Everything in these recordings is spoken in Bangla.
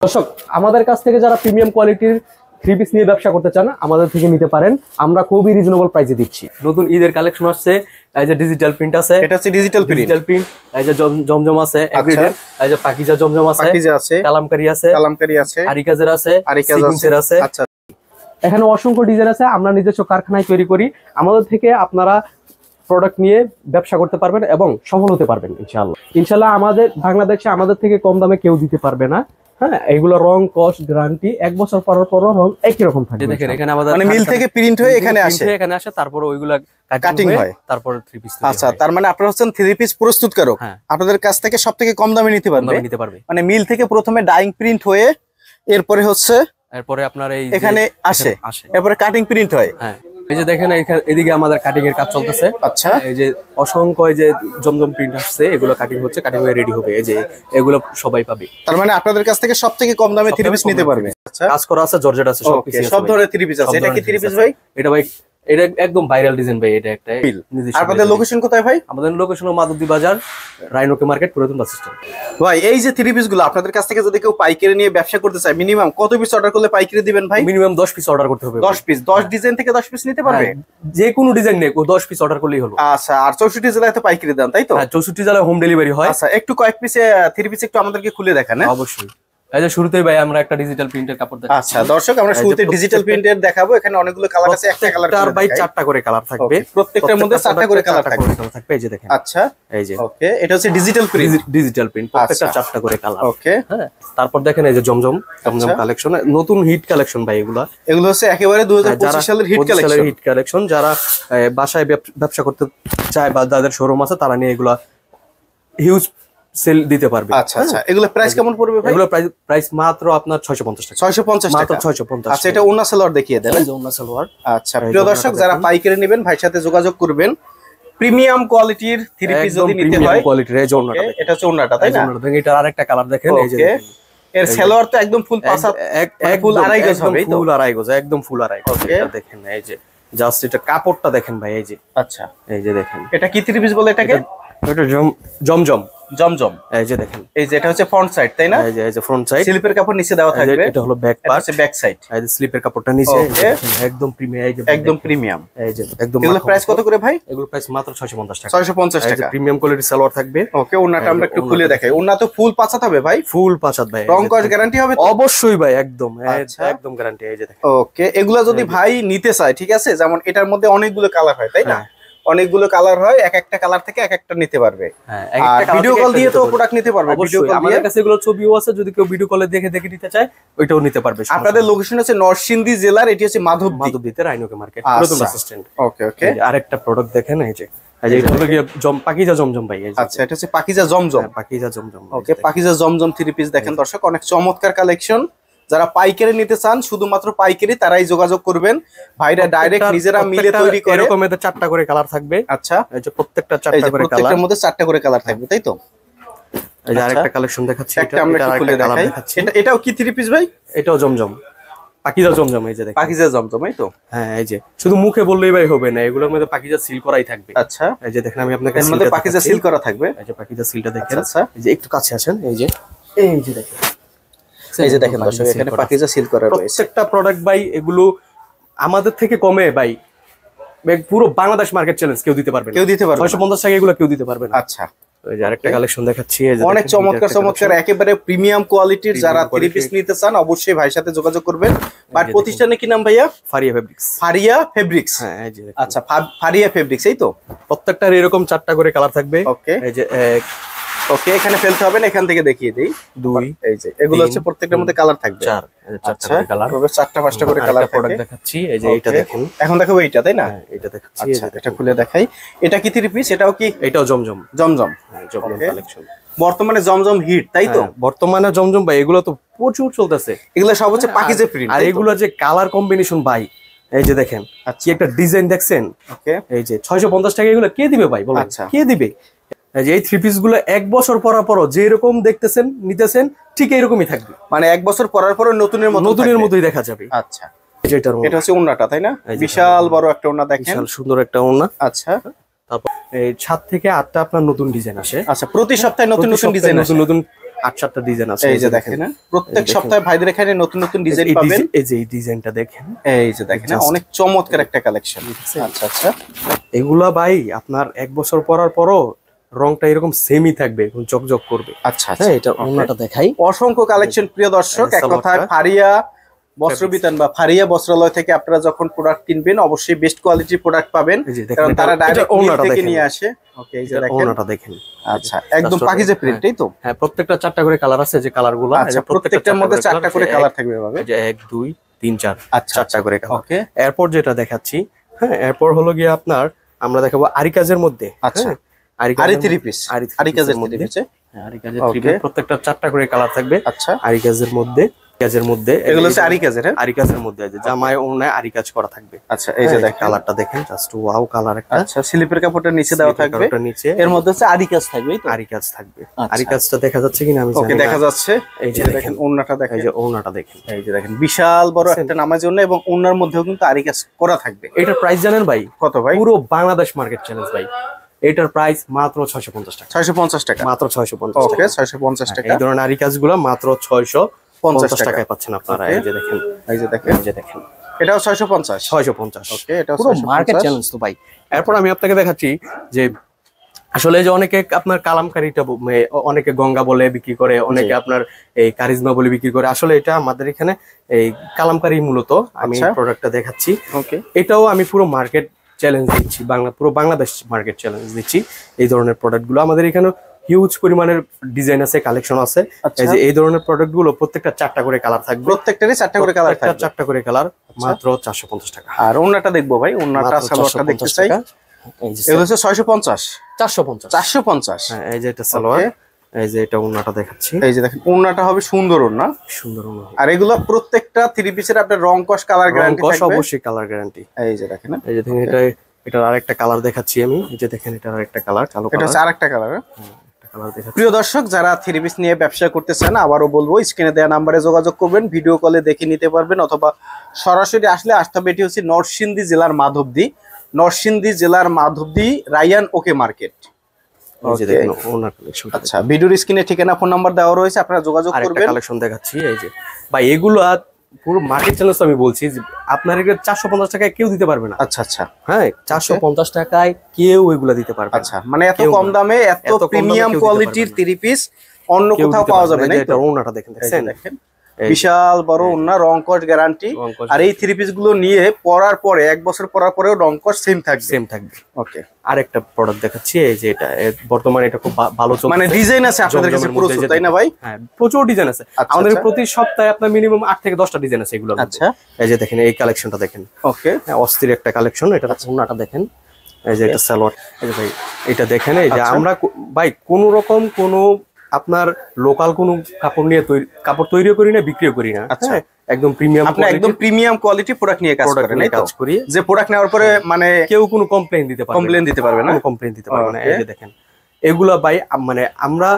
দর্শক, আমাদের কাছ থেকে যারা প্রিমিয়াম কোয়ালিটির থ্রি পিস নিয়ে ব্যবসা করতে চান আমাদের থেকে নিতে পারেন। আমরা খুবই রিজনেবল প্রাইসে দিচ্ছি। নতুন ঈদের কালেকশন আসছে, এই যে ডিজিটাল প্রিন্ট আছে, এটা হচ্ছে ডিজিটাল প্রিন্ট, এই যে জমজম আছে, এভরিডে এই যে পাকিজা জমজম আছে, কালামকারী আছে, আরিকাজের আছে, সিকুয়েন্সের আছে। আচ্ছা, এখানে অসংখ্য ডিজাইন আছে। আমরা নিজস্ব কারখানায় তৈরি করি। আমাদের থেকে আপনারা প্রোডাক্ট নিয়ে ব্যবসা করতে পারবেন এবং সফল হতে পারবেন ইনশাআল্লাহ। আমাদের বাংলাদেশে আমাদের থেকে কম দামে কেউ দিতে পারবে না। হ্যাঁ, এগুলো রং কস্ট গ্যারান্টি 1 বছর পর রং একই রকম থাকে। দেখেন এখানে আমাদের মানে মিল থেকে প্রিন্ট হয়ে এখানে আসে, তারপর ওইগুলা কাটিং হয়, তারপর থ্রি পিস। আচ্ছা, তার মানে আপনারা হচ্ছেন থ্রি পিস প্রস্তুতকারক। আপনাদের কাছ থেকে সবথেকে কম দামে নিতে পারবে। মানে মিল থেকে প্রথমে ডাইং প্রিন্ট হয়ে এরপরে আপনার এই এখানে আসে, এরপরে কাটিং প্রিন্ট হয়। হ্যাঁ, এই যে দেখেন এদিকে আমাদের কাটিং এর কাজ চলতেছে। আচ্ছা, এই যে অসংখ্য এই যে জমজম প্রিন্ট আসছে, এগুলো কাটিং হচ্ছে, কাটিং হয়ে রেডি হবে। এই যে এগুলো সবাই পাবে। তার মানে আপনাদের কাছ থেকে সবথেকে কম দামে থ্রি পিস নিতে পারবে। আচ্ছা, কাজ করা আছে, জর্জেট আছে, সব ধরনের থ্রি পিস আছে। এটা কি থ্রি পিস ভাই? এটা ভাই এটা একদম ভাইরাল ডিজাইন ভাই। এটা একটা আপনাদের লোকেশন কোথায় ভাই? আমাদের লোকেশন মাধবদী বাজার, রাইনোকে মার্কেট, পুরাতন বাস স্ট্যান্ড। ভাই, এই যে থ্রি পিস গুলো আপনাদের কাছ থেকে যদি কেউ পাইকারি নিয়ে ব্যবসা করতে চায়, মিনিমাম কত পিস অর্ডার করলে পাইকারি দিবেন ভাই? মিনিমাম 10 পিস অর্ডার করতে হবে। 10 পিস, 10 ডিজাইন থেকে 10 পিস নিতে পারবে। যে কোনো ডিজাইন নেই, 10 পিস অর্ডার করলেই হলো। আচ্ছা, আর 64 জেলায় তো পাইকারি দেন, তাই তো? হ্যাঁ, 64 জেলায় হোম ডেলিভারি হয়। আচ্ছা, একটু কয়েক পিসে থ্রি পিস একটু আমাদেরকে খুলে দেখান। অবশ্যই। এই যে শুরুতেই ভাই আমরা একটা ডিজিটাল প্রিন্টের কাপড় দেখাবো। আচ্ছা দর্শক, আমরা শুরুতে ডিজিটাল প্রিন্টের দেখাবো। এখানে অনেকগুলো কালার আছে, একটা কালার আর ভাই 4টা করে কালার থাকবে, প্রত্যেকটার মধ্যে 4টা করে কালার থাকবে। এই যে দেখেন। আচ্ছা, এই যে ওকে, এটা হচ্ছে ডিজিটাল প্রিন্ট, প্রত্যেকটা 4টা করে কালার। ওকে, হ্যাঁ। তারপর দেখেন এই যে জমজম কালেকশন, নতুন হিট কালেকশন ভাই। এগুলো হচ্ছে একেবারে 2025 সালের হিট কালেকশন। যারা বাসায় ব্যবসা করতে চায় বা যাদের শোরুম আছে, তারা নিয়ে এগুলা হিউজ সেল দিতে পারবে। আচ্ছা আচ্ছা, এগুলো প্রাইস কেমন পড়বে ভাই? এগুলো প্রাইস মাত্র আপনার 650 টাকা। 650 মাত্র টাকা। 650। আচ্ছা, এটা ওন্না সালোয়ার দেখিয়ে দেন। এই যে ওন্না সালোয়ার। আচ্ছা, প্রিয় দর্শক, যারা পাইকারি নেবেন ভাইয়ের সাথে যোগাযোগ করবেন। প্রিমিয়াম কোয়ালিটির থ্রি পিস যদি নিতে হয়, কোয়ালিটির এই যে ওন্নাটা, এটা হচ্ছে ওন্নাটা, তাই না? এটা আরেকটা কালার দেখেন। এই যে এর সালোয়ার তো একদম ফুল পাঁচা, ফুল আড়াই গজ হবে। ফুল আড়াই গজ, একদম ফুল আড়াই গজ। এটা দেখেন, এই যে জাস্ট এটা কাপড়টা দেখেন ভাই। এই যে আচ্ছা, এই যে দেখেন, এটা কি থ্রি পিস বলে এটাকে? এটা জমজম। এই যে দেখেন, এই যে এটা হচ্ছে ফ্রন্ট সাইড, তাই না? এই যে ফ্রন্ট সাইড, স্লিপের কাপড় নিচে দেওয়া থাকবে। এটা হলো ব্যাক পার্ট, এটা ব্যাক সাইড। এই যে স্লিপের কাপড়টা নিচে একদম প্রিমিয়াম। এই যে একদম প্রিমিয়াম, এই যে একদম। এগুলো প্রাইস কত করে ভাই? এগুলো প্রাইস মাত্র 650 টাকা। 650 টাকা। প্রিমিয়াম কোয়ালিটি সালোয়ার থাকবে। ওকে, ওন্নাটা আমরা একটু খুলে দেখাই। ওন্না তো ফুল পাঁচাত হবে ভাই? ফুল পাঁচাত ভাই। রং কস গ্যারান্টি হবে? অবশ্যই ভাই, একদম একদম গ্যারান্টি। এই যে দেখেন। ওকে, এগুলা যদি ভাই নিতে চায়, ঠিক আছে, যেমন এটার মধ্যে অনেকগুলো কালার হয়, তাই না? অনেকগুলো কালার হয়, এক একটা কালার থেকে এক একটা নিতে পারবে। আর ভিডিও কল দিয়ে তো প্রোডাক্ট নিতে পারবে। ভিডিও কল আমাদের কাছে এগুলো ছবিও আছে, যদি কেউ ভিডিও কলে দেখে নিতে চায় ওইটাও নিতে পারবে। আপনাদের লোকেশন হচ্ছে নরসিংদী জেলার, এটি হচ্ছে মাধবদীতে, রাইনোকে মার্কেট, পুরাতন বাস স্ট্যান্ড। ওকে ওকে, আরেকটা প্রোডাক্ট দেখেন। এই যে এটা হলো পাকিজা জমজম ভাই। আচ্ছা, এটা হচ্ছে পাকিজা জমজম। পাকিজা জমজম। ওকে, পাকিজা জমজম থ্রি পিস দেখেন দর্শক, অনেক চমৎকার কালেকশন। যারা পাইকারি নিতে চান, শুধুমাত্র পাইকারি, তারাই যোগাযোগ করবেন। ভাইরা ডাইরেক্ট নিজেরা মিলে তৈরি করে। এরকম এতে 4টা করে কালার থাকবে। আচ্ছা, এই যে প্রত্যেকটা 4টা করে কালার, প্রত্যেকটার মধ্যে 4টা করে কালার থাকবে, তাই তো? এই যে আরেকটা কালেকশন দেখাচ্ছি, এটা আমরা খুলে দেখাই। এটাও কি থ্রি পিস ভাই? এটাও জমজম, পাকিজা জমজম। এই যে দেখেন, পাকিজা জমজম, এই তো? হ্যাঁ, এই যে শুধু মুখে বললেই ভাই হবে না, এগুলোর মধ্যে পাকিজা সিল করাই থাকবে। আচ্ছা, এই যে দেখেন, আমি আপনাকে এর মধ্যে পাকিজা সিল করা থাকবে। এই যে পাকিজা সিলটা দেখেন। আচ্ছা, এই যে একটু কাছে আসেন। এই যে দেখেন, এই যে দেখেন দর্শক, এখানে পাকিজা সিল করা রয়েছে। প্রত্যেকটা প্রোডাক্ট ভাই এগুলো আমাদের থেকে কমে ভাই পুরো বাংলাদেশ মার্কেট চ্যালেঞ্জ কেউ দিতে পারবে না। 650 টাকা এগুলো কেউ দিতে পারবে না। আচ্ছা, এই যে আরেকটা কালেকশন দেখাচ্ছি। এই যে অনেক চমৎকার একেবারে প্রিমিয়াম কোয়ালিটির। যারা থ্রি পিস নিতে চান অবশ্যই ভাইয়ের সাথে যোগাযোগ করবেন। বাট প্রতিষ্ঠানে কি নাম ভাইয়া? ফারিয়া ফেব্রিক্স। ফারিয়া ফেব্রিক্স, হ্যাঁ। এই যে আচ্ছা, ফারিয়া ফেব্রিক্স, এই তো? প্রত্যেকটার এরকম 4টা করে কালার থাকবে। ওকে, এই যে ওকে, এখানে ফেলতে হবে না, এখান থেকে দেখিয়ে দেই। 2, এই যে এগুলো হচ্ছে প্রত্যেকটার মধ্যে কালার থাকবে 4। আচ্ছা, কালার হবে 4টা 5টা করে কালার। প্রোডাক্ট দেখাচ্ছি। এই যে এটা দেখুন, এখন দেখাবো এইটা, তাই না? এটা দেখাচ্ছি। আচ্ছা, এটা খুলে দেখাই। এটা কি থ্রি পিস? এটাও কি? এটাও জমজম। জমজম কালেকশন। বর্তমানে জমজম হিট, তাই তো? বর্তমানে জমজম ভাই এগুলো তো প্রচুর চলতেছে। এগুলো সব হচ্ছে পাকিজা প্রিন্ট। আর এগুলো যে কালার কম্বিনেশন ভাই, এই যে দেখেন, কি একটা ডিজাইন দেখছেন। ওকে, এই যে 650 টাকা এগুলো কে দিবে ভাই বলেন? কে দিবে? এই যে এই থ্রি পিস গুলো 1 বছর পর যে এরকম দেখতেছেন নিতেছেন ঠিক এরকমই থাকবে। মানে 1 বছর পর নতুনের মতোই দেখা যাবে। আচ্ছা, এটা হচ্ছে ওন্নাটা, তাই না? বিশাল বড় একটা ওন্না দেখেন, বিশাল সুন্দর একটা ওন্না। আচ্ছা, তারপর এই 7 থেকে 8টা আপনার নতুন ডিজাইন আসে। আচ্ছা, প্রতি সপ্তাহে নতুন ডিজাইন আসে। নতুন 8-7টা ডিজাইন আছে। এই যে দেখেন প্রত্যেক সপ্তাহে ভাইদের এখানে নতুন নতুন ডিজাইন পাবেন। এই যে এই ডিজাইনটা দেখেন, এই যে দেখেন অনেক চমৎকার একটা কালেকশন। আচ্ছা আচ্ছা, এগুলা ভাই আপনার 1 বছর পরার পরও রংটা এরকম সেমই থাকবে, জকজক করবে। আচ্ছা আচ্ছা, এটা ওন্নাটা দেখাই। অসংখ্য কালেকশন প্রিয় দর্শক, এক কথায় ফারিয়া বস্ত্রবিতান বা ফারিয়া বস্ত্রালয় থেকে আপনারা যখন প্রোডাক্ট কিনবেন অবশ্যই বেস্ট কোয়ালিটির প্রোডাক্ট পাবেন, কারণ তারা ডাইরেক্ট মিল থেকে নিয়ে আসে। ওকে, এই যে দেখেন ওন্নাটা দেখেন। আচ্ছা, একদম পাকিজা প্রিন্ট, তাই তো? হ্যাঁ, প্রত্যেকটা 4টা করে কালার আছে, যে কালারগুলো। আচ্ছা, প্রত্যেকটার মধ্যে 4টা করে কালার থাকবে এভাবে, যে 1 2 3 4। আচ্ছা, 4টা করে কালার। ওকে, এরপর যেটা দেখাচ্ছি, হ্যাঁ, এরপর হলো গিয়ে আপনার আমরা দেখাবো আরিকাজের মধ্যে। আচ্ছা, আরি থ্রি পিস, আরিকাজের মধ্যে আরিকাজের থ্রি পিস, প্রত্যেকটা 4টা করে কালার থাকবে। আচ্ছা, আরিকাজের মধ্যে, কাজের মধ্যে, এগুলো হচ্ছে আরিকাজের, হ্যাঁ, আরিকাজের মধ্যে আছে, জামায় ওনায় আরিকাজ করা থাকবে। আচ্ছা, এই যে দেখেন কালারটা দেখেন, জাস্ট ওয়াও কালার একটা। আচ্ছা, স্লিপের কাপড়টা নিচে দেওয়া থাকবে, নিচে এর মধ্যে হচ্ছে আরিকাজ থাকবে, এই তো আরিকাজ থাকবে। আরিকাজটা দেখা যাচ্ছে কিনা আমি জানি না। ওকে, দেখা যাচ্ছে। এই যে দেখেন ওন্নাটা দেখেন, এই যে ওন্নাটা দেখেন, এই যে দেখেন বিশাল বড় একটা নামাজ জন্য, এবং ওন্নার মধ্যেও কিন্তু আরিকাজ করা থাকবে। এটার প্রাইস জানেন ভাই কত ভাই? পুরো বাংলাদেশ মার্কেট চ্যালেঞ্জ ভাই। এটার প্রাইস মাত্র 650 টাকা। 650 টাকা, মাত্র 650 টাকা। ওকে, 650 টাকা। এই ধরনের আরিকাজগুলো মাত্র 650 টাকায় পাচ্ছেন আপনারা। এই যে দেখেন, এই যে দেখেন, এই যে দেখেন, এটাও 650। 650। ওকে, এটাও পুরো মার্কেট চ্যালেঞ্জ তো ভাই। এরপর আমি আপনাকে দেখাচ্ছি যে আসলে যে অনেকে আপনার কালামকারীটা অনেকে গঙ্গা বলে বিক্রি করে, অনেকে আপনার এই কারিজমা বলে বিক্রি করে। আসলে এটা আমাদের এখানে এই কালামকারী মূলত। আমি প্রোডাক্টটা দেখাচ্ছি। ওকে, এটাও আমি পুরো মার্কেট চ্যালেঞ্জ দিচ্ছি, পুরো বাংলাদেশ মার্কেট চ্যালেঞ্জ দিচ্ছি। এই ধরনের প্রোডাক্টগুলো আমাদের এখানে হিউজ পরিমাণের ডিজাইন আছে, কালেকশন আছে। এই যে এই ধরনের প্রোডাক্টগুলো প্রত্যেকটা 4টা করে কালার থাকবে, প্রত্যেকটারই 4টা করে কালার থাকবে, 4টা করে কালার, মাত্র 450 টাকা। আর ওন্নাটা দেখবো ভাই, ওন্নাটা সালোয়ারটা দেখতে চাই। এগুলো হচ্ছে 650, 450, 450। হ্যাঁ, এই যে এটা সালোয়ার, এই যে এটা ওন্নাটা দেখাচ্ছি। এই যে দেখেন ওন্নাটা হবে সুন্দর ওন্না, সুন্দর ওন্না। আর এগুলো প্রত্যেকটা থ্রি পিসের আপনার রং কস কালার গ্যারান্টি থাকবে, অবশ্যই কালার গ্যারান্টি। এই যে দেখেন, এই যে দেখেন, এটার আরেকটা কালার দেখাচ্ছি আমি। এই যে দেখেন, এটার আরেকটা কালার, কালো কালার, এটা হচ্ছে আরেকটা কালার। কালার দেখাচ্ছি। প্রিয় দর্শক, যারা থ্রি পিস নিয়ে ব্যবসা করতে চান, আবারও বলবো স্ক্রিনে দেওয়া নাম্বারে যোগাযোগ করবেন, ভিডিও কলে দেখে নিতে পারবেন, অথবা সরাসরি আসতে হবে। এটি হচ্ছে নরসিংদী জেলার মাধবদী, নরসিংদী জেলার মাধবদী রায়ান ওকে মার্কেট। আচ্ছা, ভিডিওর স্ক্রিনে ঠিকানা ফোন নাম্বার দেওয়া রয়েছে, আপনারা যোগাযোগ করবেন। কালেকশন দেখাচ্ছি, এই যে ভাই এগুলো পুরো মার্কেট চ্যালেঞ্জ আমি বলছি যে আপনার এগুলো 450 টাকায় কেউ দিতে পারবে না। আচ্ছা আচ্ছা, হ্যাঁ, 450 টাকায় কেউ এগুলো দিতে পারবে। আচ্ছা, মানে এত কম দামে এত প্রিমিয়াম কোয়ালিটির থ্রি পিস অন্য কোথাও পাওয়া যাবে না। এটা ওন্নাটা দেখেন, দেখেন বিশাল বড় ওন্না, রং কস গ্যারান্টি। আর এই থ্রি পিস গুলো নিয়ে পরার পরে 1 বছর পরার পরেও রং কস সেম থাকবে। ওকে, আরেকটা প্রোডাক্ট দেখাচ্ছি। এই যে এটা বর্তমানে এটা খুব ভালো চলছে, মানে ডিজাইন আছে আপনাদের কাছে প্রচুর, তাই না ভাই? হ্যাঁ, প্রচুর ডিজাইন আছে আমাদের। প্রতি সপ্তাহে আপনার মিনিমাম 8 থেকে 10টা ডিজাইন আছে এগুলো। আচ্ছা, এই যে দেখেন, এই কালেকশনটা দেখেন। ওকে, অস্থির একটা কালেকশন। এটা ওন্নাটা দেখেন, এই যে এটা সালোয়ার। এই যে ভাই এটা দেখেন, এই যে আমরা ভাই কোন রকম কোনো আপনার লোকাল কোনো কাপড় নিয়ে কাপড় তৈরিও করি না, বিক্রিও করি না। আচ্ছা, একদম প্রিমিয়াম, আপনি একদম প্রিমিয়াম কোয়ালিটি প্রোডাক্ট নিয়ে কাজ করি, যে প্রোডাক্ট নেওয়ার পরে মানে কেউ কোনো কমপ্লেইন দিতে পারবে না, কমপ্লেইন দিতে পারবে না। এই যে দেখেন, এগুলা ভাই মানে আমরা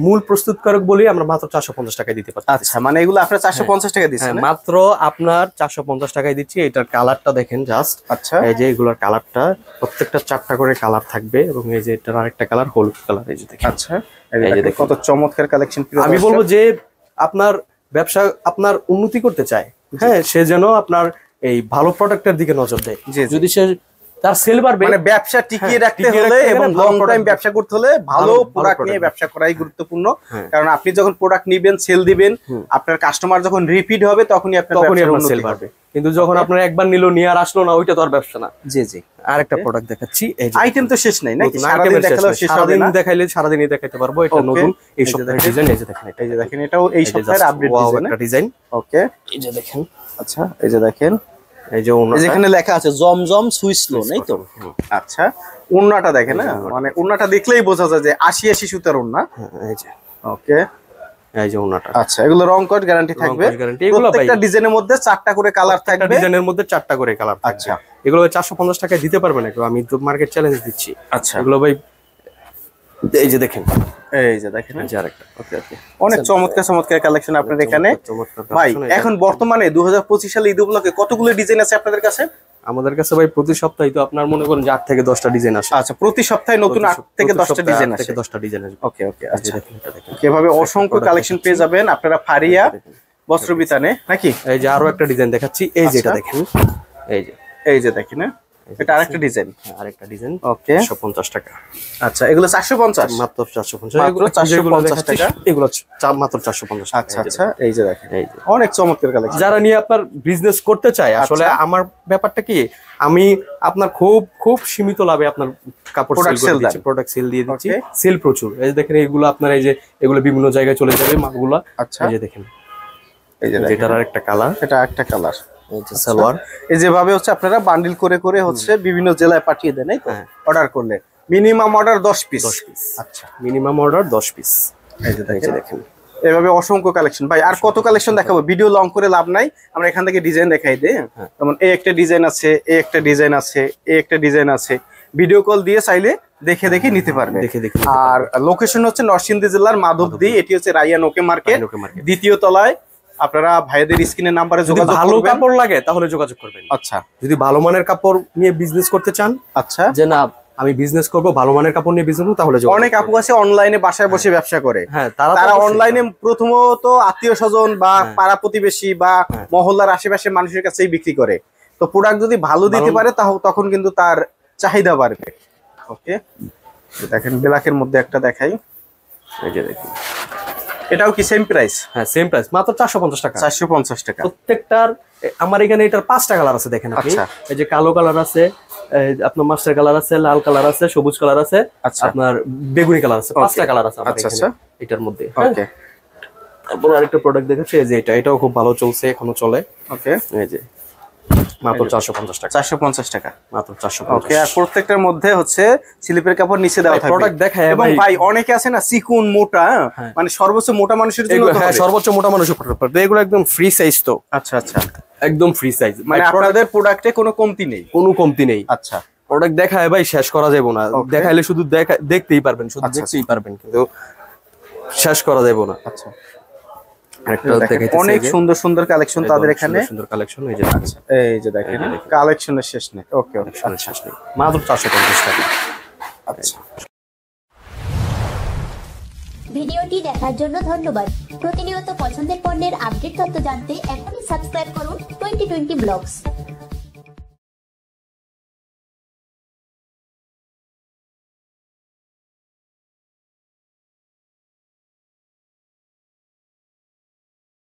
মূল প্রস্তুতকারক বলি আমরা মাত্র 450 টাকায় দিতে পারি। আচ্ছা, মানে এগুলো আপনারা 450 টাকা দিচ্ছেন? মাত্র আপনার 450 টাকায় দিচ্ছি। এটার কালারটা দেখেন জাস্ট। আচ্ছা, এই যে এগুলোর কালারটা প্রত্যেকটা 4টা করে কালার থাকবে, এবং এই যে এটার আরেকটা কালার হলুদ কালার। এই যে দেখেন। আচ্ছা, এই যে কত চমৎকার কালেকশন। আমি বলবো যে আপনার ব্যবসা আপনার উন্নতি করতে চায়, হ্যাঁ, সে যেন আপনার এই ভালো প্রোডাক্টের দিকে নজর দেয়। যদি সে তার সেল বাড়বে, মানে ব্যবসা টিকিয়ে রাখতে হলে এবং লং টাইম ব্যবসা করতে হলে ভালো প্রোডাক্ট নিয়ে ব্যবসা করাই গুরুত্বপূর্ণ। কারণ আপনি যখন প্রোডাক্ট নিবেন, সেল দিবেন, আপনার কাস্টমার যখন রিপিট হবে তখনই আপনার সেল বাড়বে। কিন্তু যখন আপনার একবার নিল নিয়ে আর আসলো না, ওইটা তো আর ব্যবসা না। জি জি। আরেকটা প্রোডাক্ট দেখাচ্ছি। আইটেম তো শেষ নাই নাকি? সারাদিন দেখালেও শেষ হবে না। দেখাইলে সারাদিনই দেখাইতে পারবো। এটা নতুন এই সপ্তাহের ডিজাইন। এই যে দেখেন, এই যে দেখেন, এটাও এই সপ্তাহের আপডেট ডিজাইন। ওকে, এই যে দেখেন। আচ্ছা, এই যে দেখেন, এই যে এখানে লেখা আছে জমজম সুইস লো, নাই তো? আচ্ছা, ওন্নাটা দেখেন না, মানে ওন্নাটা দেখলেই বোঝা যায় যে 80 সুতার ওন্না। এই যে ওকে, এই যে ওন্নাটা। আচ্ছা, এগুলো রং কোড গ্যারান্টি থাকবে। প্রত্যেকটা ডিজাইনের মধ্যে 4টা করে কালার থাকবে, ডিজাইনের মধ্যে 4টা করে কালার। আচ্ছা, এগুলো 450 টাকায় দিতে পারবেন না, আমি তো মার্কেট চ্যালেঞ্জ দিচ্ছি। আচ্ছা, এগুলো ভাই এই যে দেখেন, এই যে দেখেন, এই যে আরেকটা। ওকে ওকে, অনেক চমৎকার চমৎকার কালেকশন আপনাদের এখানে ভাই। এখন বর্তমানে 2025 সালে ঈদ উপলক্ষে কতগুলো ডিজাইন আছে আপনাদের কাছে? আমাদের কাছে ভাই প্রতি সপ্তাহে তো আপনার মনে করেন যে 8 থেকে 10টা ডিজাইন আসে। আচ্ছা, প্রতি সপ্তাহে নতুন 8 থেকে 10টা ডিজাইন আসে। 10টা ডিজাইন আসে। ওকে ওকে, আচ্ছা এভাবে অসংখ্য কালেকশন পেয়ে যাবেন আপনারা ফারিয়া বস্ত্র বিতানে নাকি। এই যে আরো একটা ডিজাইন দেখাচ্ছি, এই যেটা দেখেন, এই যে দেখেন, এটা আরেকটা ডিজাইন, আরেকটা ডিজাইন। ওকে, 150 টাকা। আচ্ছা, এগুলো 450, মাত্র 450, এগুলো 450 টাকা, এগুলো মাত্র 450 টাকা। আচ্ছা আচ্ছা, এই যে দেখেন, এই যে অনেক চমৎকার কালেকশন। যারা নিয়ে আপনার বিজনেস করতে চায়, আসলে আমার ব্যাপারটা কি, আমি আপনার খুব সীমিত লাভে আপনার কাপড় প্রোডাক্ট সেল দিয়ে দিচ্ছি, সেল প্রচুর। এই যে দেখেন, এগুলো আপনার এই যে এগুলো বিভিন্ন জায়গায় চলে যাবে মালগুলো। আচ্ছা, এই যে দেখেন, এই যে এটার আরেকটা কালার, এটা একটা কালার, এই যে সালোয়ার। এই যেভাবে হচ্ছে আপনারা বান্ডিল করে করে হচ্ছে বিভিন্ন জেলায় পাঠিয়ে দেন, এই তো অর্ডার করলে মিনিমাম অর্ডার 10 পিস। আচ্ছা, মিনিমাম অর্ডার 10 পিস। এই যে দেখেন, এভাবে অসংখ্য কালেকশন। ভাই আর কত কালেকশন দেখাবো, ভিডিও লং করে লাভ নাই, আমরা এখান থেকে ডিজাইন দেখাই দেই। যেমন এই একটা ডিজাইন আছে, এই একটা ডিজাইন আছে, এই একটা ডিজাইন আছে, ভিডিও কল দিয়ে চাইলে দেখে দেখে নিতে পারবে। আর লোকেশন হচ্ছে নরসিংদী জেলার মাধবদী, এটি হচ্ছে রাইয়ান ওকে মার্কেট, দ্বিতীয় তলায়। আপনারা ভাইদের স্ক্রিনের নাম্বারে যোগাযোগ করবেন। ভালো কাপড় লাগে তাহলে যোগাযোগ করবেন। আচ্ছা, যদি ভালো মানের কাপড় নিয়ে বিজনেস করতে চান, আচ্ছা, যে না আমি বিজনেস করব, ভালো মানের কাপড় নিয়ে বিজনেস করব, তাহলে অনেক আপু আছে অনলাইনে বাসায় বসে ব্যবসা করে। হ্যাঁ, তারা অনলাইনে প্রথমত আত্মীয় স্বজন বা পাড়া প্রতিবেশী বা মহল্লার আশেপাশের মানুষের কাছেই বিক্রি করে। তো প্রোডাক্ট যদি ভালো দিতে পারে তখন কিন্তু তার চাহিদা বাড়বে। ওকে, দেখেন ব্ল্যাকের মধ্যে একটা দেখাই, এই যে দেখুন, এটাও কি সেম প্রাইস? হ্যাঁ, সেম প্রাইস, মাত্র 450 টাকা। 450 টাকা প্রত্যেকটার। আমার এখানে এটার 5টা কালার আছে, দেখেন আপনি। এই যে কালো কালার আছে, আপনার মাস্টার কালার আছে, লাল কালার আছে, সবুজ কালার আছে, আপনার বেগুনি কালার আছে, 5টা কালার আছে আমার এখানে এটার মধ্যে। ওকে, তারপর আরেকটা প্রোডাক্ট দেখাচ্ছি, এই যে এটাও খুব ভালো চলছে, এখনো চলে। ওকে, এই যে মাত্র 450 টাকা। 450 টাকা মাত্র 450। ওকে, আর প্রত্যেকটার মধ্যে হচ্ছে স্লিপের কাপড় নিচে দেওয়া থাকবে। প্রোডাক্ট দেখায় এবং ভাই অনেকে আছে না চিকন মোটা, মানে সর্বোচ্চ মোটা মানুষের জন্য। হ্যাঁ, সর্বোচ্চ মোটা মানুষের প্রোডাক্ট, এগুলো একদম ফ্রি সাইজ তো। আচ্ছা আচ্ছা, একদম ফ্রি সাইজ, মানে আপনাদের প্রোডাক্টে কোনো কমতি নেই? কোনো কমতি নেই। আচ্ছা, প্রোডাক্ট দেখায় ভাই শেষ করা যাবে না, দেখাইলে শুধু দেখতেই পারবেন, শুধু দেখতেই পারবেন, কিন্তু শেষ করা যাবে না। আচ্ছা, অনেক সুন্দর সুন্দর কালেকশন তাদের এখানে, সুন্দর কালেকশন। এই যে দেখেন, কালেকশনের শেষ নেই। ওকে, শেষ নেই, মাত্র 450 টাকা। আচ্ছা, ভিডিওটি দেখার জন্য ধন্যবাদ। প্রতিনিয়ত পছন্দের পণ্যের আপডেট তথ্য জানতে এখনই সাবস্ক্রাইব করুন 2020 ব্লগস।